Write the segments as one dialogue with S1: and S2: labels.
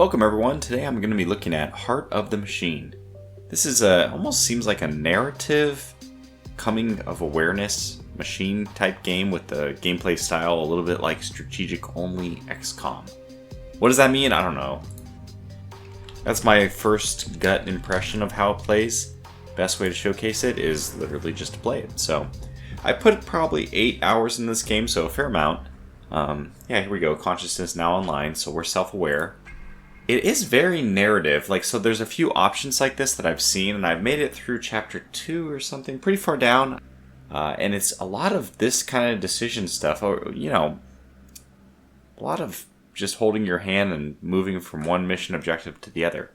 S1: Welcome everyone. Today I'm going to be looking at Heart of the Machine. This is almost seems like a narrative coming of awareness machine type game with the gameplay style a little bit like strategic only XCOM. What does that mean? I don't know. That's my first gut impression of how it plays. Best way to showcase it is literally just to play it. So I put probably 8 hours in this game, so a fair amount. Yeah, here we go. Consciousness now online, so we're self-aware. It is very narrative, so there's a few options like this that I've seen, and I've made it through chapter 2 or something, pretty far down. And it's a lot of this kind of decision stuff, or, a lot of just holding your hand and moving from one mission objective to the other.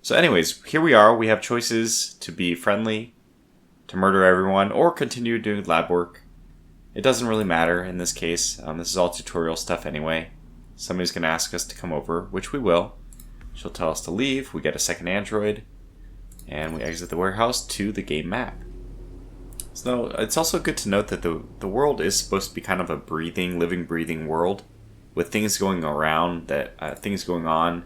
S1: So anyways, here we are. We have choices to be friendly, to murder everyone, or continue doing lab work. It doesn't really matter in this case. This is all tutorial stuff anyway. Somebody's going to ask us to come over, which we will. She'll tell us to leave. We get a second android, and we exit the warehouse to the game map. So it's also good to note that the world is supposed to be kind of a living, breathing world with things going around, things going on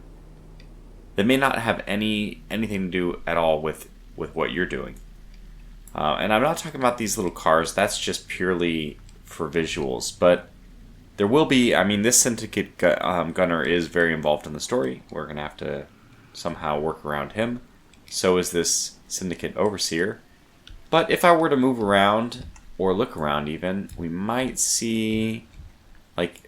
S1: that may not have anything to do at all with what you're doing. And I'm not talking about these little cars. That's just purely for visuals, but there will be, this syndicate gunner is very involved in the story. We're going to have to somehow work around him. So is this syndicate overseer. But if I were to move around, or look around even, we might see,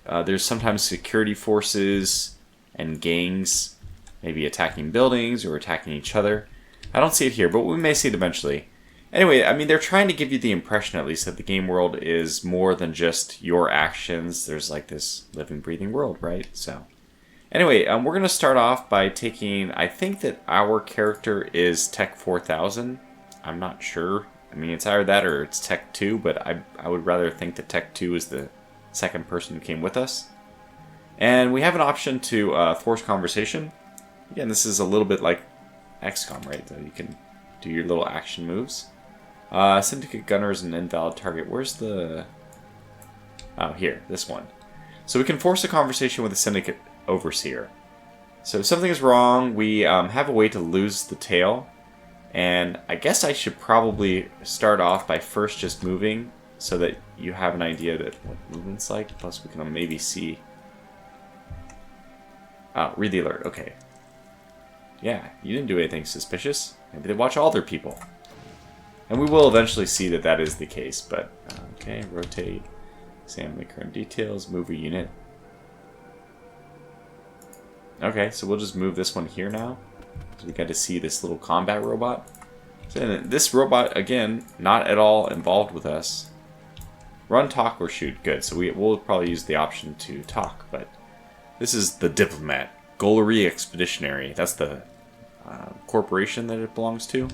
S1: there's sometimes security forces and gangs maybe attacking buildings or attacking each other. I don't see it here, but we may see it eventually. Anyway, they're trying to give you the impression, at least, that the game world is more than just your actions. There's this living, breathing world, right? So, anyway, we're going to start off by taking, I think that our character is Tech 4000. I'm not sure. It's either that or it's Tech 2, but I would rather think that Tech 2 is the second person who came with us. And we have an option to force conversation. Again, this is a little bit like XCOM, right? So you can do your little action moves. Syndicate gunner is an invalid target. Where's the... Oh, here. This one. So we can force a conversation with a syndicate overseer. So if something is wrong, we have a way to lose the tail. And I guess I should probably start off by first just moving so that you have an idea that what movement's like. Plus we can maybe see... Oh, read the alert. Okay. Yeah, you didn't do anything suspicious. Maybe they watch all their people. And we will eventually see that that is the case, but okay, rotate, examine the current details, move a unit. Okay, so we'll just move this one here now. So we got to see this little combat robot. So this robot, again, not at all involved with us. Run, talk, or shoot. Good, so we'll probably use the option to talk, but this is the Diplomat. Golari Expeditionary. That's the corporation that it belongs to.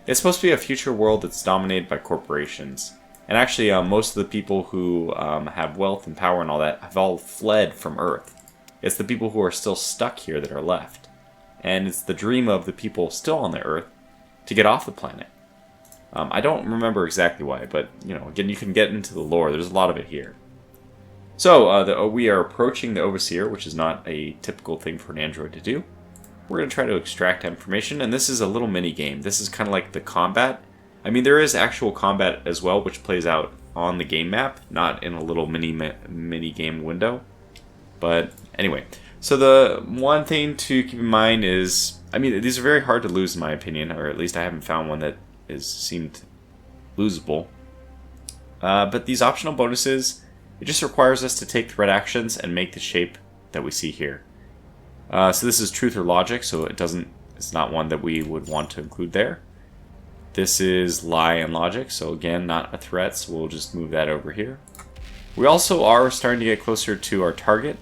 S1: It's supposed to be a future world that's dominated by corporations. And actually, most of the people who have wealth and power and all that have all fled from Earth. It's the people who are still stuck here that are left. And it's the dream of the people still on the Earth to get off the planet. I don't remember exactly why, but, again, you can get into the lore. There's a lot of it here. So, we are approaching the Overseer, which is not a typical thing for an android to do. We're going to try to extract information, and this is a little mini-game. This is kind of like the combat. There is actual combat as well, which plays out on the game map, not in a little mini-game window. But anyway, so the one thing to keep in mind is, these are very hard to lose in my opinion, or at least I haven't found one that seemed losable. But these optional bonuses, it just requires us to take threat actions and make the shape that we see here. So this is truth or logic, so it's not one that we would want to include there. This is lie and logic, so again, not a threat, so we'll just move that over here. We also are starting to get closer to our target.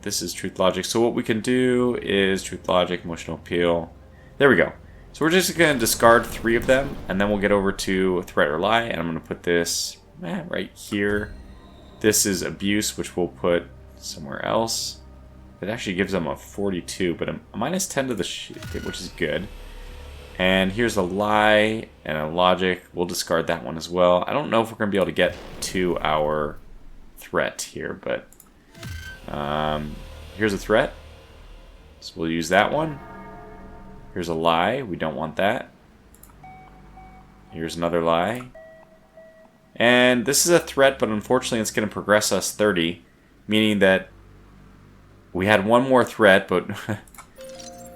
S1: This is truth logic, so what we can do is truth logic, emotional appeal. There we go. So we're just going to discard 3 of them, and then we'll get over to threat or lie, and I'm going to put this right here. This is abuse, which we'll put somewhere else. It actually gives them a 42, but a minus 10 to the which is good. And here's a lie and a logic. We'll discard that one as well. I don't know if we're going to be able to get to our threat here, but here's a threat. So we'll use that one. Here's a lie. We don't want that. Here's another lie. And this is a threat, but unfortunately it's going to progress us 30. Meaning that we had one more threat, but we're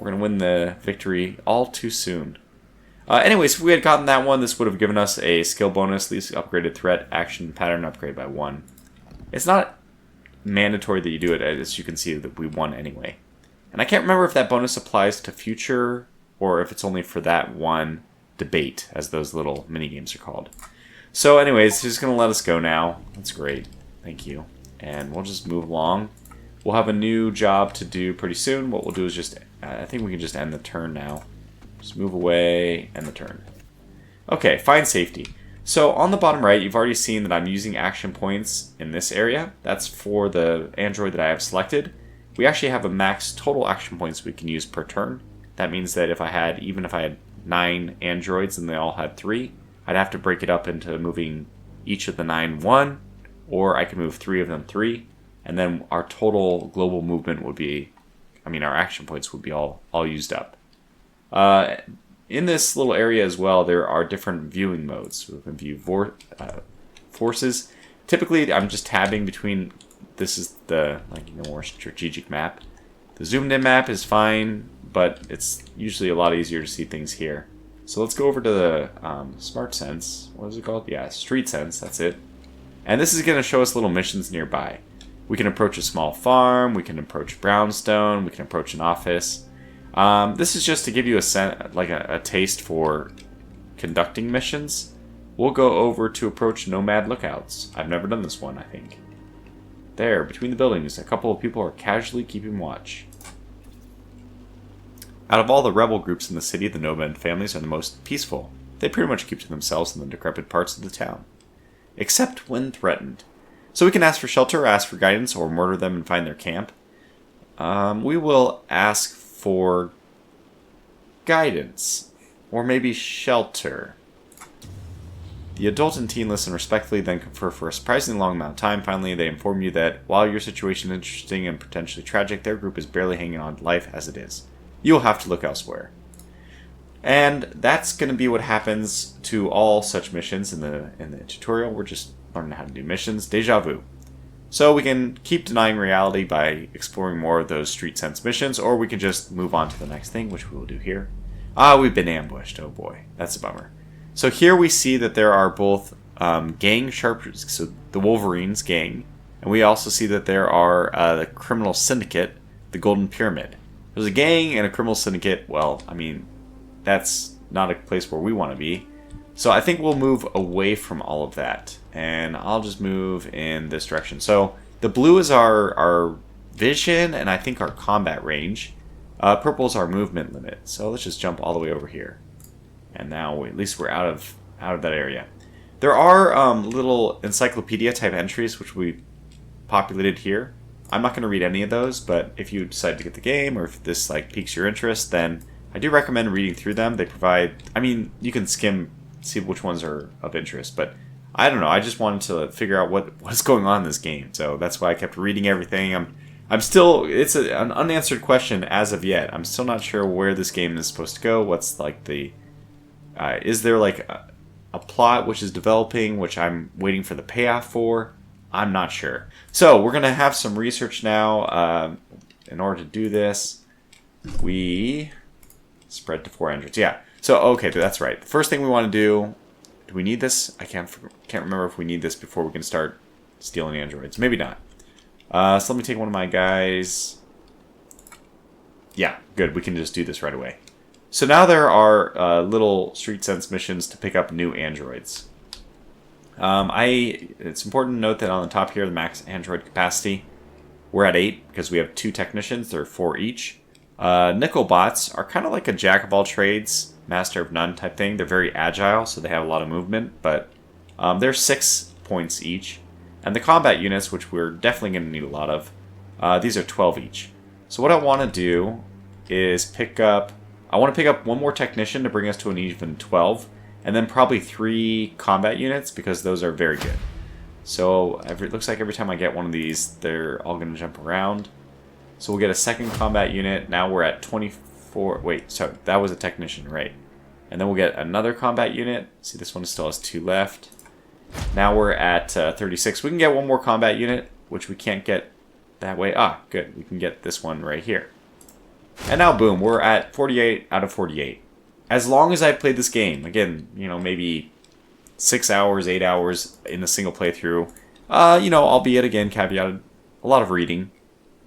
S1: going to win the victory all too soon. Anyways, if we had gotten that one, this would have given us a skill bonus, least upgraded threat, action, pattern upgrade by 1. It's not mandatory that you do it, as you can see that we won anyway. And I can't remember if that bonus applies to future, or if it's only for that one debate, as those little mini-games are called. So anyways, it's just going to let us go now. That's great. Thank you. And we'll just move along. We'll have a new job to do pretty soon. What we'll do is just, I think we can just end the turn now. Just move away, end the turn. Okay, find safety. So on the bottom right, you've already seen that I'm using action points in this area. That's for the android that I have selected. We actually have a max total action points we can use per turn. That means that even if I had 9 androids and they all had 3, I'd have to break it up into moving each of the 9 1, or I could move 3 of them 3, and then our total global movement would be, our action points would be all used up. In this little area as well, there are different viewing modes. So we can view forces. Typically, I'm just tabbing between. This is the more strategic map. The zoomed in map is fine, but it's usually a lot easier to see things here. So let's go over to the Smart Sense. What is it called? Yeah, Street Sense. That's it. And this is going to show us little missions nearby. We can approach a small farm. We can approach brownstone. We can approach an office. This is just to give you a taste for conducting missions. We'll go over to approach Nomad Lookouts. I've never done this one, I think. There, between the buildings, a couple of people are casually keeping watch. Out of all the rebel groups in the city, the Nomad families are the most peaceful. They pretty much keep to themselves in the decrepit parts of the town. Except when threatened. So we can ask for shelter, ask for guidance, or murder them and find their camp. We will ask for guidance, or maybe shelter. The adult and teen listen respectfully, then confer for a surprisingly long amount of time. Finally, they inform you that while your situation is interesting and potentially tragic, their group is barely hanging on to life as it is. You will have to look elsewhere. And that's going to be what happens to all such missions in the tutorial. We're just learning how to do missions. Deja vu. So we can keep denying reality by exploring more of those Street Sense missions, or we can just move on to the next thing, which we will do here. We've been ambushed. Oh boy, that's a bummer. So here we see that there are both gang sharpshooters, so the Wolverines gang, and we also see that there are the criminal syndicate, the Golden Pyramid. There's a gang and a criminal syndicate. Well, that's not a place where we want to be. So I think we'll move away from all of that, and I'll just move in this direction. So the blue is our vision, and I think our combat range. Purple is our movement limit. So let's just jump all the way over here. And now at least we're out of that area. There are little encyclopedia type entries which we populated here. I'm not going to read any of those, but if you decide to get the game, or if this piques your interest, then I do recommend reading through them. They provide, you can skim, see which ones are of interest, but I don't know. I just wanted to figure out what's going on in this game, so that's why I kept reading everything. I'm still, it's an unanswered question as of yet. I'm still not sure where this game is supposed to go. What's the is there a plot which is developing, which I'm waiting for the payoff for? I'm not sure. So we're going to have some research now. In order to do this, we spread to 4 androids. Yeah. So, okay, that's right. The first thing we want to do we need this? I can't remember if we need this before we can start stealing androids. Maybe not. So let me take one of my guys. Yeah, good. We can just do this right away. So now there are little Street Sense missions to pick up new androids. It's important to note that on the top here, the max android capacity, we're at 8 because we have 2 technicians. There are 4 each. Nickel bots are kind of like a jack of all trades, master of none type thing. They're very agile, so they have a lot of movement, but they're 6 points each. And the combat units, which we're definitely going to need a lot of, these are 12 each. So what I want to do is pick up 1 more technician to bring us to an even 12, and then probably 3 combat units, because those are very good. So it looks like every time I get one of these, they're all going to jump around. So we'll get a second combat unit. Now we're at 24. Wait, sorry, that was a technician, right? And then we'll get another combat unit. See, this one still has 2 left. Now we're at 36. We can get one more combat unit, which we can't get that way. Ah, good. We can get this one right here. And now, boom, we're at 48 out of 48. As long as I've played this game, again, you know, maybe 6 hours, 8 hours in the single playthrough, you know, albeit, again, caveated, a lot of reading.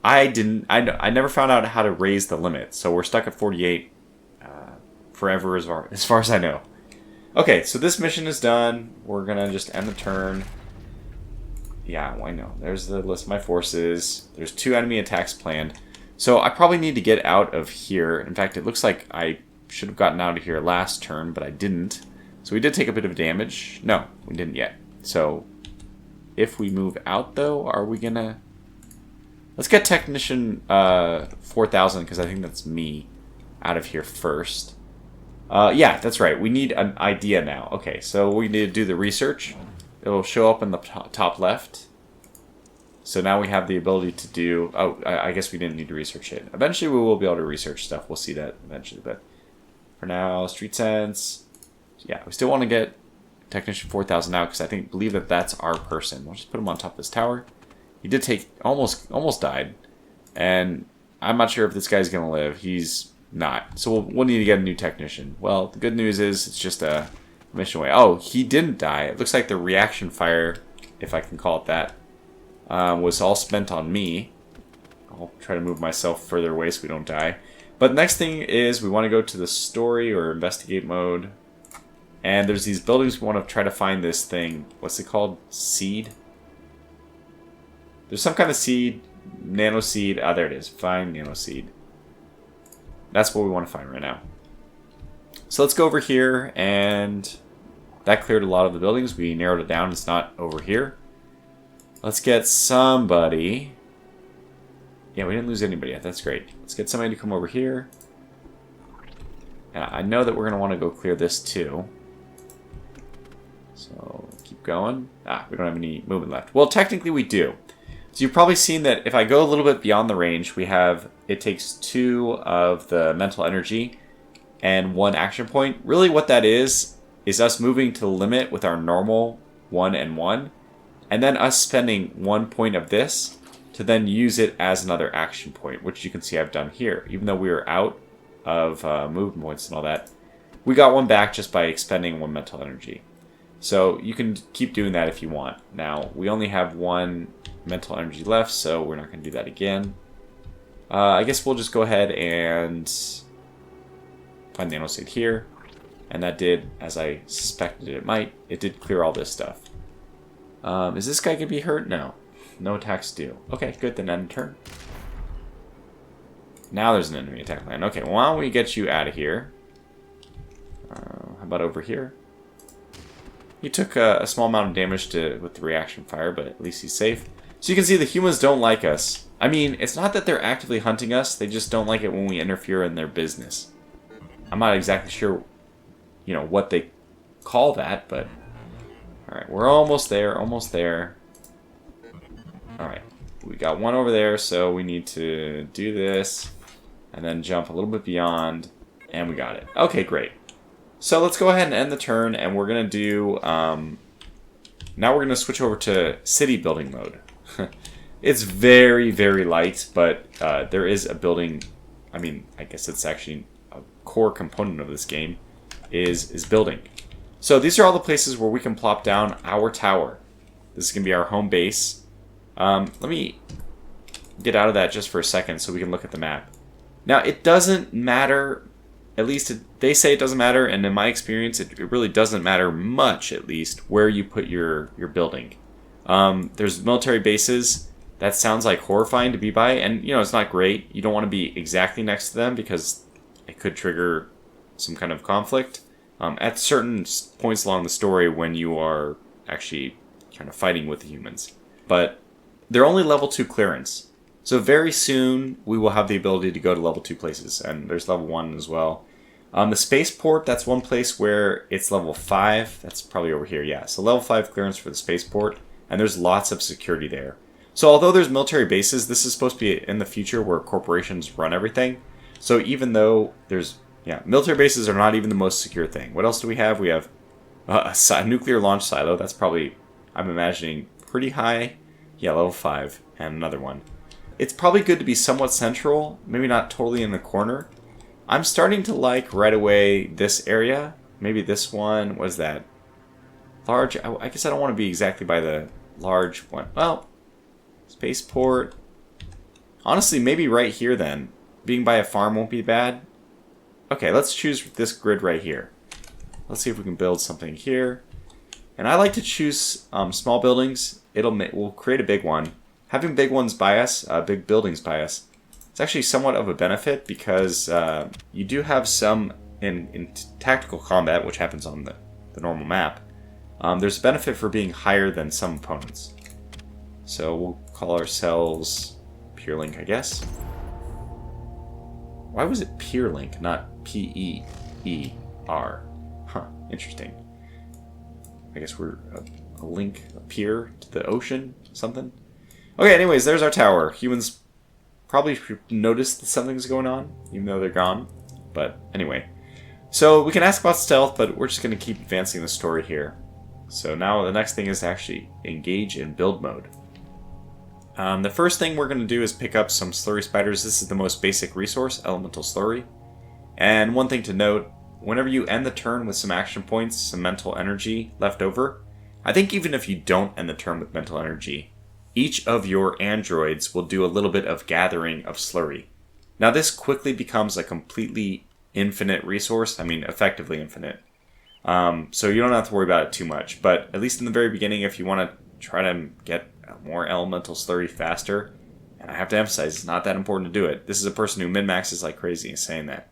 S1: I never found out how to raise the limit, so we're stuck at 48 forever as far as I know. Okay, so this mission is done. We're gonna just end the turn. Yeah, why no? There's the list of my forces. There's 2 enemy attacks planned. So I probably need to get out of here. In fact, it looks like I should have gotten out of here last turn, but I didn't. So we did take a bit of damage. No, we didn't yet. So if we move out, though, are we gonna... Let's get Technician 4000, because I think that's me, out of here first. Yeah, that's right. We need an idea now. Okay, so we need to do the research. It'll show up in the top left. So now we have the ability to do... Oh, I guess we didn't need to research it. Eventually we will be able to research stuff. We'll see that eventually. But for now, Street Sense. Yeah, we still want to get Technician 4000 out because I believe that that's our person. We'll just put him on top of this tower. He did take... Almost died. And I'm not sure if this guy's going to live. He's not. So we'll need to get a new Technician. Well, the good news is it's just a mission away. Oh, he didn't die. It looks like the reaction fire, if I can call it that, was all spent on me. I'll try to move myself further away so we don't die. But next thing is we want to go to the story or investigate mode. And there's these buildings we want to try to find this thing. What's it called? Seed? There's some kind of seed. Nano seed. Ah, there it is. Find nano seed. That's what we want to find right now. So let's go over here, and that cleared a lot of the buildings. We narrowed it down. It's not over here. Let's get somebody. Yeah, we didn't lose anybody yet. That's great. Let's get somebody to come over here. And I know that we're going to want to go clear this too. So keep going. Ah, we don't have any movement left. Well, technically we do. So you've probably seen that if I go a little bit beyond the range, we have, it takes 2 of the mental energy and 1 action point. Really what that is us moving to the limit with our normal 1 and 1, and then us spending 1 point of this to then use it as another action point, which you can see I've done here. Even though we were out of movement points and all that, we got 1 back just by expending 1 mental energy. So you can keep doing that if you want. Now, we only have 1 mental energy left, so we're not going to do that again. I guess we'll just go ahead and find the nano seed here. And that did, as I suspected it might, it did clear all this stuff. Is this guy going to be hurt? No. No attacks due. Okay, good, then end turn. Now there's an enemy attack plan. Okay, well, why don't we get you out of here? How about over here? He took a small amount of damage with the reaction fire, but at least he's safe. So you can see the humans don't like us. I mean, it's not that they're actively hunting us, they just don't like it when we interfere in their business. I'm not exactly sure, you know, what they call that, but... Alright, we're almost there, almost there. Alright, we got 1 over there, so we need to do this, and then jump a little bit beyond, and we got it. Okay, great. So let's go ahead and end the turn, and we're going to do... now we're going to switch over to city building mode. It's very, very light, but there is a building... I mean, I guess it's actually a core component of this game, is building. So these are all the places where we can plop down our tower. This is going to be our home base. Let me get out of that just for a second so we can look at the map. Now, it doesn't matter... At least they say it doesn't matter, and in my experience, it really doesn't matter much, at least, where you put your building. There's military bases. That sounds like horrifying to be by, and, you know, it's not great. You don't want to be exactly next to them because it could trigger some kind of conflict at certain points along the story when you are actually kind of fighting with the humans. But they're only level 2 clearance. So very soon, we will have the ability to go to level 2 places, and there's level 1 as well. The spaceport, that's one place where it's level 5. That's probably over here, yeah. So level 5 clearance for the spaceport, and there's lots of security there. So although there's military bases, this is supposed to be in the future where corporations run everything. So even though there's, military bases are not even the most secure thing. What else do we have? We have a nuclear launch silo. That's probably, I'm imagining, pretty high. Yeah, level 5. And another one. It's probably good to be somewhat central. Maybe not totally in the corner. I'm starting to like right away this area. Maybe this one. What is that? Large. I guess I don't want to be exactly by the large one. Well, spaceport. Honestly, maybe right here then. Being by a farm won't be bad. Okay, let's choose this grid right here. Let's see if we can build something here. And I like to choose small buildings. We'll create a big one. Having big ones by us, big buildings by us, it's actually somewhat of a benefit because you do have some in tactical combat, which happens on the normal map. There's a benefit for being higher than some opponents. So we'll call ourselves Peerlink, I guess. Why was it Peerlink, not P-E-E-R? Huh, interesting. I guess we're a link, a pier to the ocean, something. Okay, anyways, there's our tower. Humans probably noticed that something's going on, even though they're gone. But anyway. So we can ask about stealth, but we're just going to keep advancing the story here. So now the next thing is to actually engage in build mode. The first thing we're going to do is pick up some slurry spiders. This is the most basic resource, elemental slurry. And one thing to note, whenever you end the turn with some action points, some mental energy left over, I think even if you don't end the turn with mental energy, each of your androids will do a little bit of gathering of slurry. Now this quickly becomes a completely infinite resource. I mean, effectively infinite. So you don't have to worry about it too much. But at least in the very beginning, if you want to try to get more elemental slurry faster, and I have to emphasize, it's not that important to do it. This is a person who min-maxes like crazy saying that.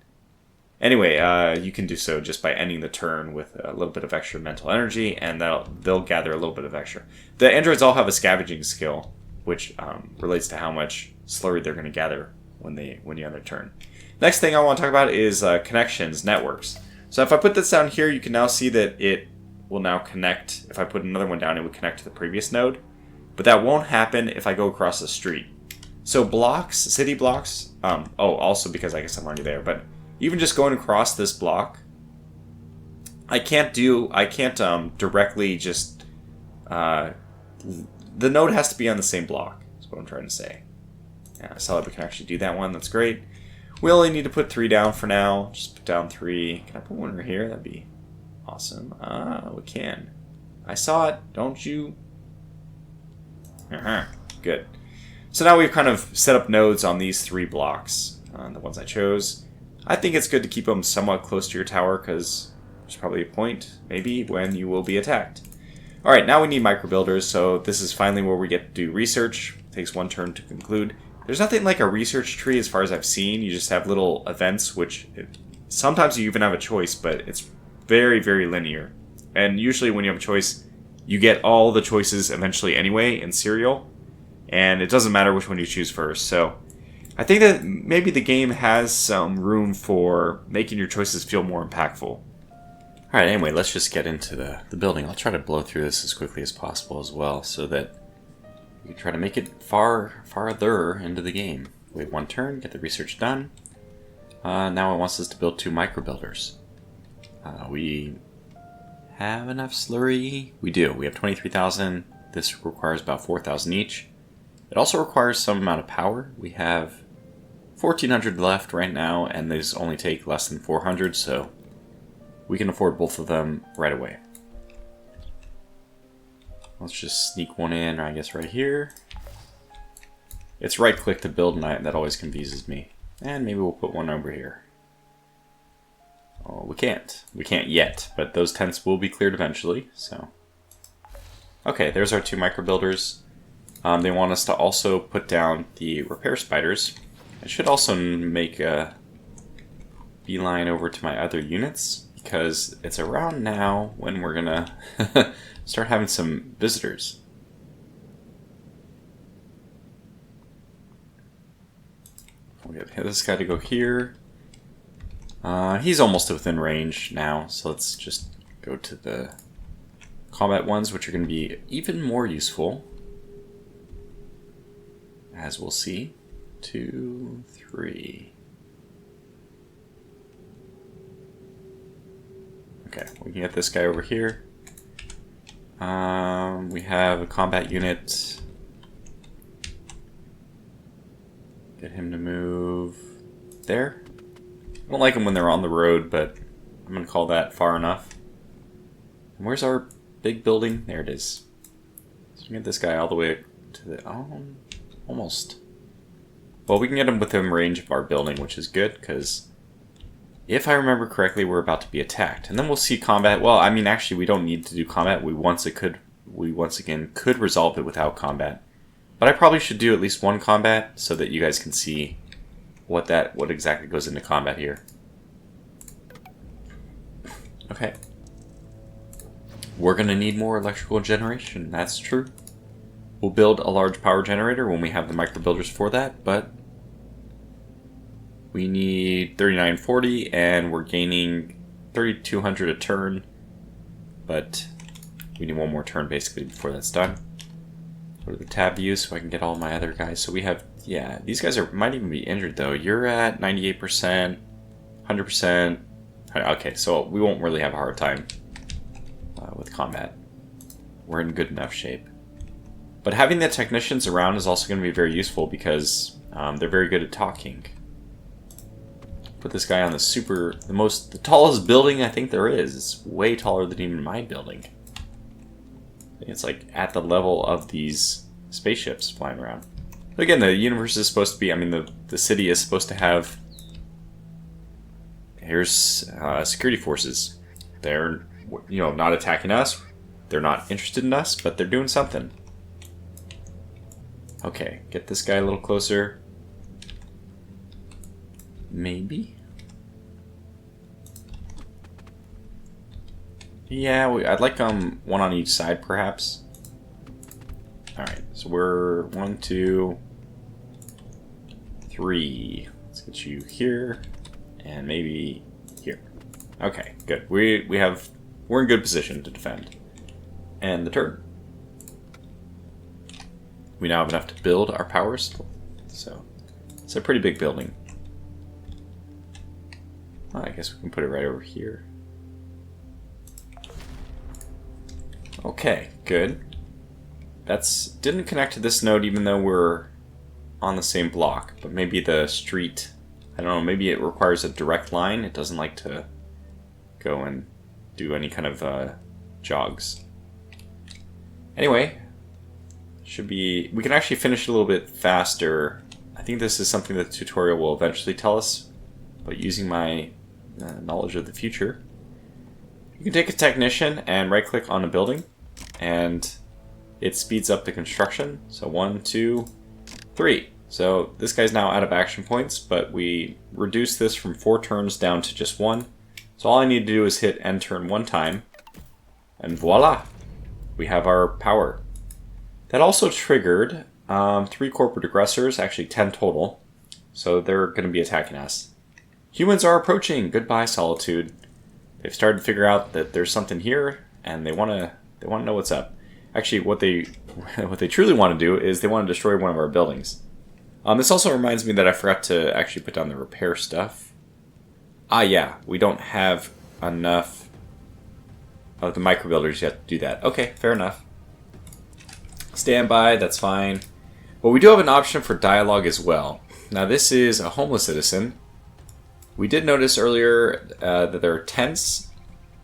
S1: Anyway, you can do so just by ending the turn with a little bit of extra mental energy, and they'll gather a little bit of extra. The androids all have a scavenging skill, which relates to how much slurry they're going to gather when you end their turn. Next thing I want to talk about is connections, networks. So if I put this down here, you can now see that it will now connect. If I put another one down, it would connect to the previous node. But that won't happen if I go across the street. So blocks, city blocks, also because I guess I'm already there, but even just going across this block, I can't directly just, the node has to be on the same block, is what I'm trying to say. Yeah, I saw that we can actually do that one, that's great. We only need to put 3 down for now, just put down 3. Can I put one right here? That'd be awesome. We can. I saw it, don't you? Good. So now we've kind of set up nodes on these 3 blocks, the ones I chose. I think it's good to keep them somewhat close to your tower because there's probably a point, maybe, when you will be attacked. Alright, now we need microbuilders, so this is finally where we get to do research. It takes 1 turn to conclude. There's nothing like a research tree as far as I've seen. You just have little events, sometimes you even have a choice, but it's very, very linear. And usually when you have a choice, you get all the choices eventually anyway in serial, and it doesn't matter which one you choose first. So I think that maybe the game has some room for making your choices feel more impactful. Alright, anyway, let's just get into the building. I'll try to blow through this as quickly as possible as well, so that we can try to make it farther into the game. Wait 1 turn, get the research done. Now it wants us to build 2 microbuilders. We have enough slurry? We do. We have 23,000. This requires about 4,000 each. It also requires some amount of power. We have 1,400 left right now, and these only take less than 400, so we can afford both of them right away. Let's just sneak one in, I guess, right here. It's right-click to build, and that always confuses me. And maybe we'll put one over here. Oh, we can't. We can't yet, but those tents will be cleared eventually, so. Okay, there's our 2 microbuilders. They want us to also put down the repair spiders. I should also make a beeline over to my other units, because it's around now when we're gonna start having some visitors. We'll get this guy to go here. He's almost within range now, so let's just go to the combat ones, which are going to be even more useful. as we'll see. 2, 3. Okay, we can get this guy over here. We have a combat unit. Get him to move there. I don't like them when they're on the road, but I'm going to call that far enough. And where's our big building? There it is. So we can get this guy all the way to the... Oh, almost. Well, we can get him within range of our building, which is good, because if I remember correctly, we're about to be attacked. And then we'll see combat. Well, I mean, actually, we don't need to do combat. We once again could resolve it without combat. But I probably should do at least one combat so that you guys can see what exactly goes into combat here. Okay. We're going to need more electrical generation, that's true. We'll build a large power generator when we have the micro builders for that, but we need 3940 and we're gaining 3200 a turn, but we need one more turn basically before that's done. Go to the tab view so I can get all my other guys. So we have, yeah, these guys might even be injured though. You're at 98%, 100%. Okay, so we won't really have a hard time with combat. We're in good enough shape. But having the technicians around is also going to be very useful because they're very good at talking. Put this guy on the tallest building I think there is. It's way taller than even my building. It's like at the level of these spaceships flying around. But again, the universe is supposed to be, I mean, the city is supposed to have, here's security forces. They're, not attacking us. They're not interested in us, but they're doing something. Okay, get this guy a little closer. Maybe? Yeah, I'd like one on each side, perhaps. Alright, so we're 1, 2, 3. Let's get you here, and maybe here. Okay, good. We're in good position to defend. And the turn. We now have enough to build our powers, so it's a pretty big building. Well, I guess we can put it right over here. Okay, good. Didn't connect to this node even though we're on the same block, but maybe the street, I don't know, maybe it requires a direct line. It doesn't like to go and do any kind of jogs. Anyway, we can actually finish it a little bit faster. I think this is something that the tutorial will eventually tell us, but using my knowledge of the future, you can take a technician and right click on a building and it speeds up the construction. So 1, 2, 3. So this guy's now out of action points, but we reduce this from 4 turns down to just 1. So all I need to do is hit end turn 1 time and voila, we have our power. That also triggered 3 corporate aggressors, actually 10 total. So they're going to be attacking us. Humans are approaching. Goodbye, Solitude. They've started to figure out that there's something here, and they want to know what's up. Actually, what they truly want to do is they want to destroy one of our buildings. This also reminds me that I forgot to actually put down the repair stuff. Ah, yeah, we don't have enough of the micro builders yet to do that. Okay, fair enough. Standby, that's fine. But we do have an option for dialogue as well. Now this is a homeless citizen. We did notice earlier that there are tents,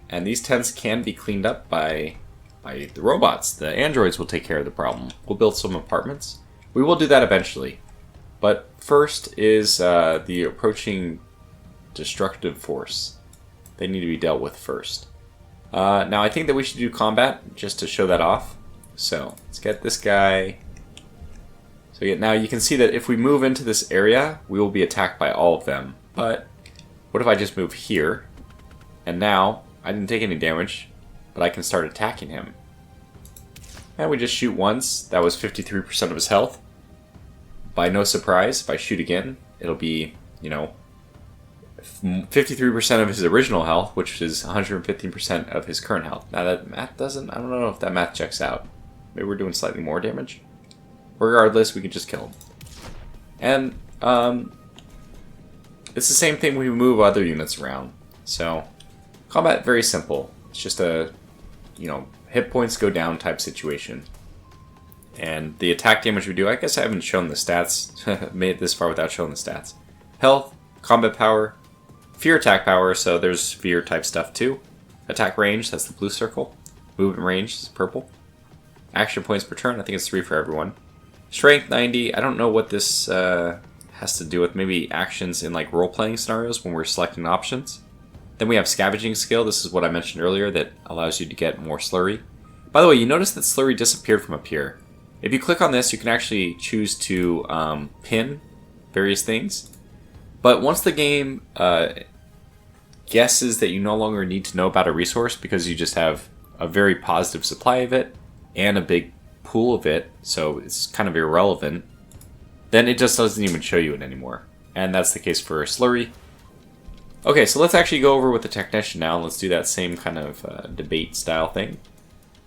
S1: and these tents can be cleaned up by the robots. The androids will take care of the problem. We'll build some apartments. We will do that eventually. But first is the approaching destructive force. They need to be dealt with first. Now I think that we should do combat just to show that off. So let's get this guy. So now you can see that if we move into this area, we will be attacked by all of them. But what if I just move here? And now I didn't take any damage, but I can start attacking him. And we just shoot once. That was 53% of his health. By no surprise, if I shoot again, it'll be, 53% of his original health, which is 115% of his current health. Now that math doesn't, I don't know if that math checks out. Maybe we're doing slightly more damage. Regardless, we can just kill him. And it's the same thing when we move other units around. So combat, very simple. It's just a, hit points go down type situation. And the attack damage we do, I guess I haven't shown the stats. Made it this far without showing the stats. Health, combat power, fear attack power, so there's fear type stuff too. Attack range, that's the blue circle. Movement range is purple. Action points per turn, I think it's 3 for everyone. Strength 90, I don't know what this has to do with, maybe actions in like role-playing scenarios when we're selecting options. Then we have scavenging skill, this is what I mentioned earlier that allows you to get more slurry. By the way, you notice that slurry disappeared from up here. If you click on this, you can actually choose to pin various things. But once the game guesses that you no longer need to know about a resource because you just have a very positive supply of it and a big pool of it, so it's kind of irrelevant, then it just doesn't even show you it anymore. And that's the case for slurry. Okay, so let's actually go over with the technician now. Let's do that same kind of debate style thing.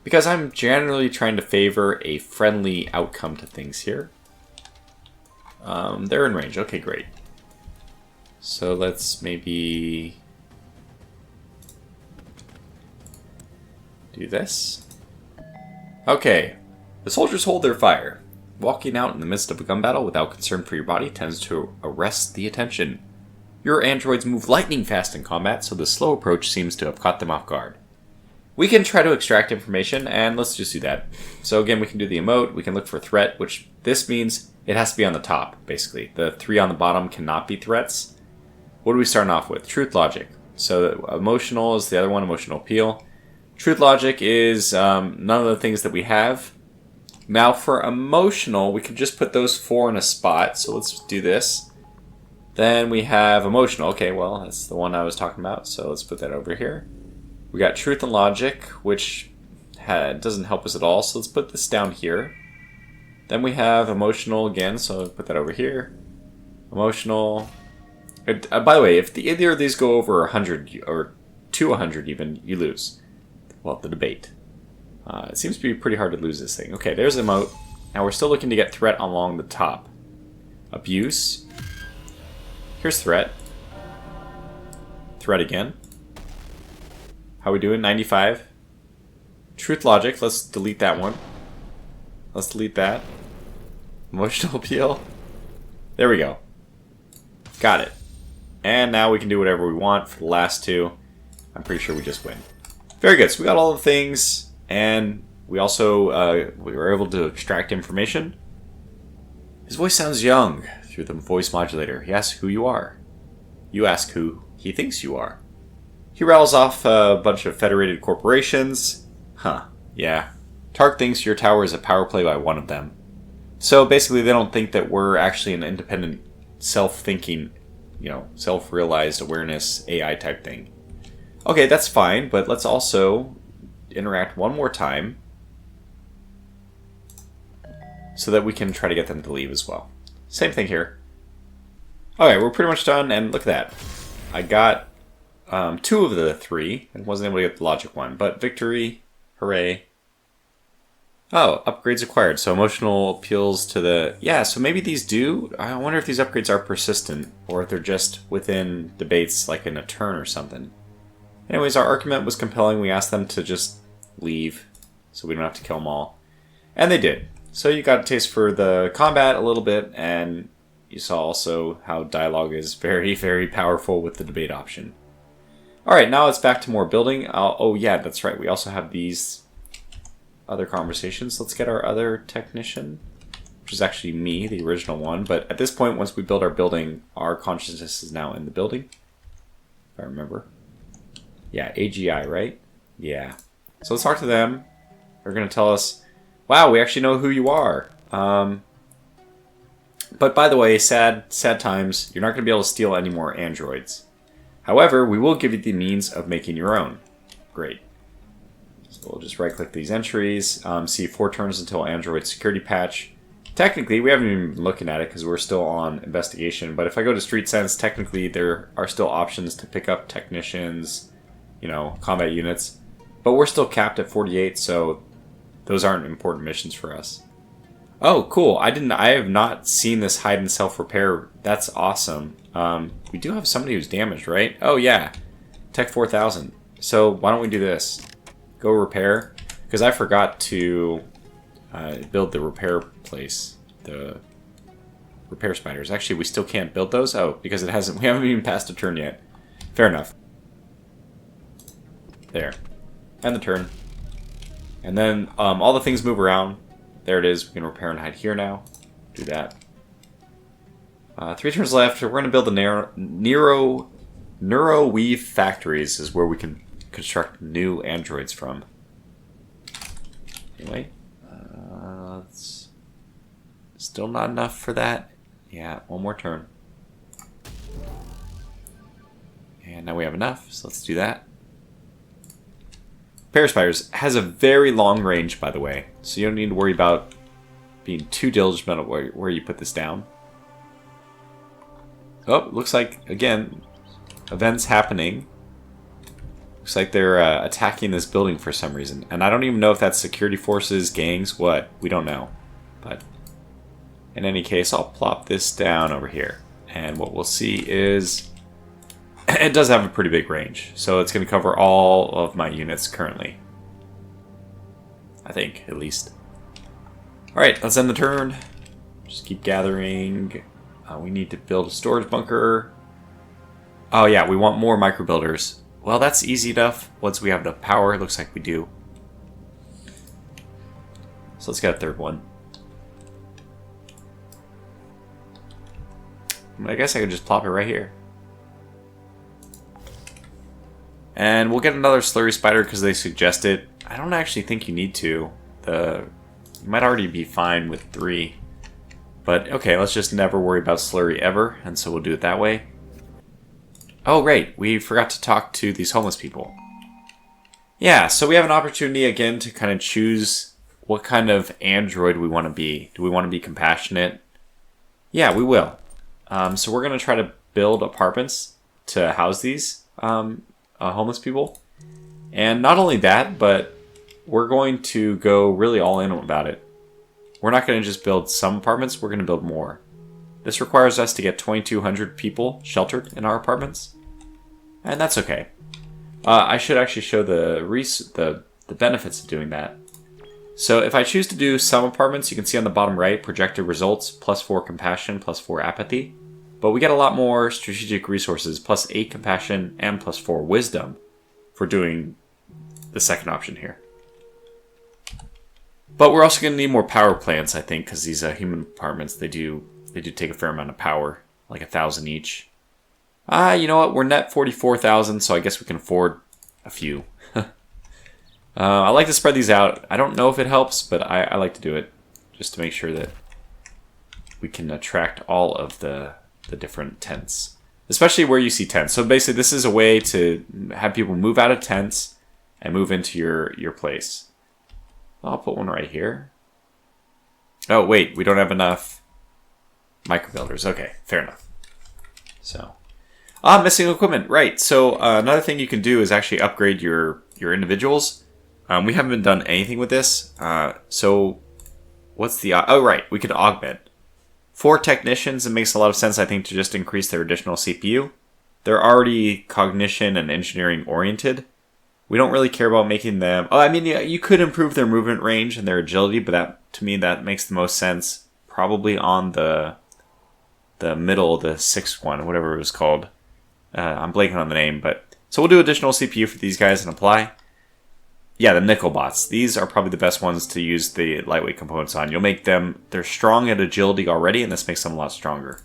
S1: Because I'm generally trying to favor a friendly outcome to things here. They're in range. Okay, great. So let's maybe do this. Okay. The soldiers hold their fire. Walking out in the midst of a gun battle without concern for your body tends to arrest the attention. Your androids move lightning fast in combat, so the slow approach seems to have caught them off guard. We can try to extract information, and let's just do that. So again, we can do the emote, we can look for threat, which this means it has to be on the top, basically. The 3 on the bottom cannot be threats. What are we starting off with? Truth logic. So emotional is the other one, emotional appeal. Truth logic is none of the things that we have. Now for emotional, we could just put those 4 in a spot, so let's do this. Then we have emotional. Okay, well, that's the one I was talking about, so let's put that over here. We got truth and logic, which doesn't help us at all, so let's put this down here. Then we have emotional again, so I'll put that over here. Emotional. By the way, if either of these go over 100, or to 100 even, you lose. Well, the debate. It seems to be pretty hard to lose this thing. Okay, there's emote. Now we're still looking to get threat along the top. Abuse. Here's threat. Threat again. How we doing? 95. Truth logic. Let's delete that one. Let's delete that. Emotional appeal. There we go. Got it. And now we can do whatever we want for the last 2. I'm pretty sure we just win. Very good. So we got all the things, and we also we were able to extract information. His voice sounds young through the voice modulator. He asks who you are. You ask who he thinks you are. He rattles off a bunch of federated corporations. Huh, yeah. Tark thinks your tower is a power play by one of them. So basically they don't think that we're actually an independent, self-thinking, self-realized awareness AI type thing. Okay, that's fine, but let's also interact one more time so that we can try to get them to leave as well. Same thing here. Okay, we're pretty much done, and look at that. I got 2 of the 3, and wasn't able to get the logic one, but victory, hooray. Oh, upgrades acquired, so emotional appeals to the... Yeah, so maybe these do... I wonder if these upgrades are persistent, or if they're just within debates, like in a turn or something. Anyways, our argument was compelling. We asked them to just leave, so we don't have to kill them all. And they did. So you got a taste for the combat a little bit, and you saw also how dialogue is very, very powerful with the debate option. Alright, now it's back to more building. Oh yeah, that's right. We also have these other conversations. Let's get our other technician, which is actually me, the original one. But at this point, once we build our building, our consciousness is now in the building, if I remember. Yeah, AGI, right? Yeah. So let's talk to them. They're going to tell us, wow, we actually know who you are. But by the way, sad times, you're not going to be able to steal any more androids. However, we will give you the means of making your own. Great. So we'll just right-click these entries, see 4 turns until Android security patch. Technically, we haven't even been looking at it because we're still on investigation, but if I go to Street Sense, technically there are still options to pick up technicians, combat units. But we're still capped at 48, so those aren't important missions for us. Oh, cool. I have not seen this hide and self-repair. That's awesome. We do have somebody who's damaged, right? Oh, yeah. Tech 4000. So why don't we do this? Go repair. Because I forgot to build the repair place. The repair spiders. Actually, we still can't build those? Oh, because we haven't even passed a turn yet. Fair enough. There. End the turn. And then all the things move around. There it is. We can repair and hide here now. Do that. 3 turns left. We're going to build the Neuroweave factories is where we can construct new androids from. Anyway. It's still not enough for that. Yeah, one more turn. And now we have enough, so let's do that. Spiders has a very long range, by the way, so you don't need to worry about being too diligent about where you put this down. Oh, looks like, again, events happening. Looks like they're attacking this building for some reason. And I don't even know if that's security forces, gangs, what. We don't know. But in any case, I'll plop this down over here. And what we'll see is it does have a pretty big range. So it's going to cover all of my units currently. I think, at least. Alright, let's end the turn. Just keep gathering. We need to build a storage bunker. Oh yeah, we want more micro builders. Well, that's easy enough once we have enough power. It looks like we do. So let's get a third one. I guess I could just plop it right here. And we'll get another slurry spider because they suggest it. I don't actually think you need to. You might already be fine with 3. But okay, let's just never worry about slurry ever, and so we'll do it that way. Oh, right, we forgot to talk to these homeless people. Yeah, so we have an opportunity again to kind of choose what kind of android we want to be. Do we want to be compassionate? Yeah, we will. So we're going to try to build apartments to house these homeless people. And not only that, but we're going to go really all in about it. We're not going to just build some apartments, we're going to build more. This requires us to get 2,200 people sheltered in our apartments. And that's okay. I should actually show the benefits of doing that. So if I choose to do some apartments, you can see on the bottom right, projected results, +4 compassion, +4 apathy. But we get a lot more strategic resources, +8 compassion, and +4 wisdom for doing the second option here. But we're also going to need more power plants, I think, because these human apartments, they do take a fair amount of power, like 1,000 each. You know what? We're net 44,000, so I guess we can afford a few. I like to spread these out. I don't know if it helps, but I like to do it just to make sure that we can attract all of the different tents, especially where you see tents. So basically, this is a way to have people move out of tents and move into your place. I'll put one right here. Oh, wait, we don't have enough micro builders. Okay, fair enough. So, missing equipment. Right, so another thing you can do is actually upgrade your individuals. We haven't done anything with this. So, what's the... oh, right, we could augment. For technicians, it makes a lot of sense, I think, to just increase their additional CPU. They're already cognition and engineering oriented. We don't really care about making them... oh, I mean, yeah, you could improve their movement range and their agility, but to me, that makes the most sense. Probably on the middle, the 6th one, whatever it was called. I'm blanking on the name, but... so we'll do additional CPU for these guys and apply. Yeah, the nickel bots. These are probably the best ones to use the lightweight components on. You'll make them... they're strong at agility already, and this makes them a lot stronger.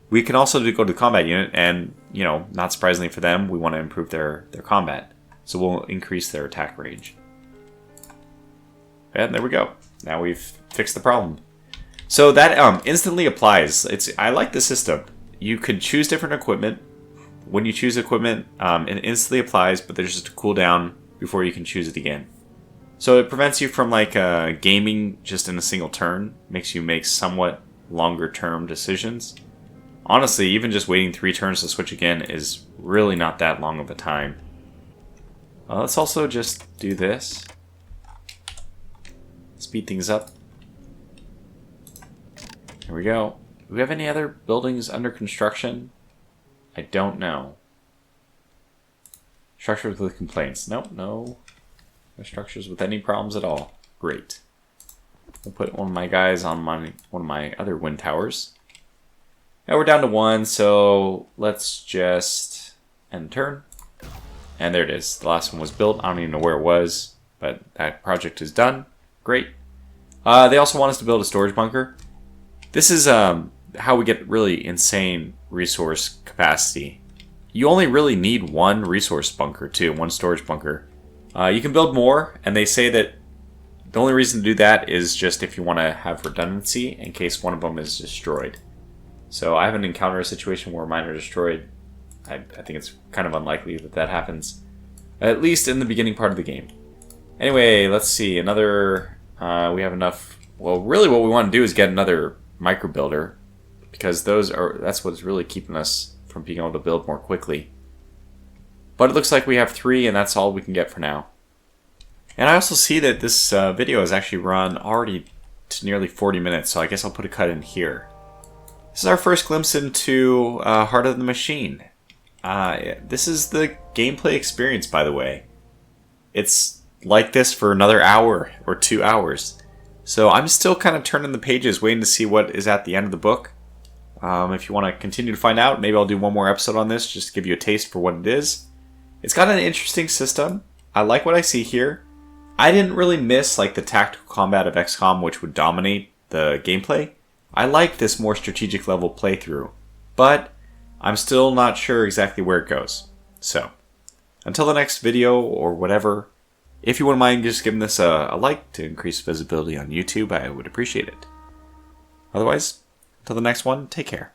S1: We can also go to the combat unit, and, you know, not surprisingly for them, we want to improve their combat. So we'll increase their attack range. And there we go. Now we've fixed the problem. So that instantly applies. I like the system. You could choose different equipment. When you choose equipment, it instantly applies, but there's just a cooldown before you can choose it again. So it prevents you from like gaming just in a single turn. Makes you make somewhat longer term decisions. Honestly, even just waiting 3 turns to switch again is really not that long of a time. Let's also just do this. Speed things up. Here we go. Do we have any other buildings under construction? I don't know. Structures with complaints. Nope, no structures with any problems at all. Great. I'll put one of my guys on one of my other wind towers. Now we're down to 1, so let's just end turn. And there it is. The last one was built. I don't even know where it was, but that project is done. Great. They also want us to build a storage bunker. This is how we get really insane resource capacity. You only really need one resource bunker too, one storage bunker. You can build more, and they say that the only reason to do that is just if you want to have redundancy in case one of them is destroyed. So I haven't encountered a situation where mine are destroyed. I think it's kind of unlikely that that happens, at least in the beginning part of the game. Anyway, let's see. Another, we have enough. Well, really what we want to do is get another micro builder, because that's what's really keeping us from being able to build more quickly. But it looks like we have 3, and that's all we can get for now. And I also see that this video has actually run already to nearly 40 minutes, so I guess I'll put a cut in here. This is our first glimpse into Heart of the Machine. This is the gameplay experience, by the way. It's like this for another hour or 2 hours. So I'm still kind of turning the pages, waiting to see what is at the end of the book. If you want to continue to find out, maybe I'll do one more episode on this, just to give you a taste for what it is. It's got an interesting system. I like what I see here. I didn't really miss like the tactical combat of XCOM, which would dominate the gameplay. I like this more strategic level playthrough, but I'm still not sure exactly where it goes. So, until the next video or whatever, if you wouldn't mind just giving this a like to increase visibility on YouTube, I would appreciate it. Otherwise, until the next one, take care.